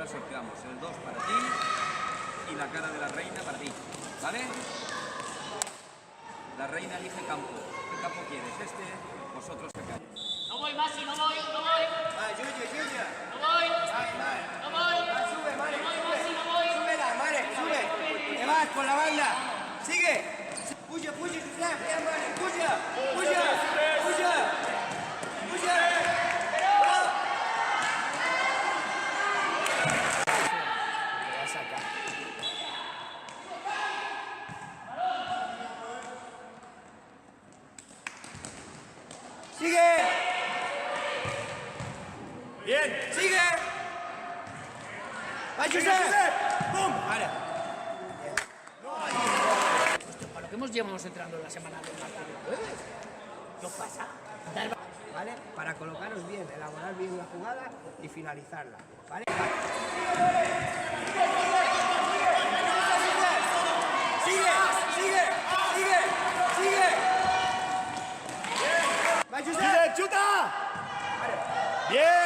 ahora sorteamos el 2 para ti y la cara de la reina para ti, ¿vale? La reina elige campo. ¿Qué campo quieres? Este, vosotros acá. No voy, Masi, no voy, no voy. Vale, Yuya. No voy. Vale. No voy. Sube, Mare, No voy, sube. Masi, no voy. Súbela, Mare, sube. Te vas por la banda. Sigue. Puja, Josep, Mare, puja. Sigue. Bien. Sigue. Va, Josep. ¡Pum! Vale. Para lo que hemos llevado entrando la semana del martes y jueves. ¿Qué os pasa? ¿Vale? Para colocaros bien, elaborar bien la jugada y finalizarla, ¿vale? ¡Sigue! ¡Va, Josep! ¡Chuta! Bien.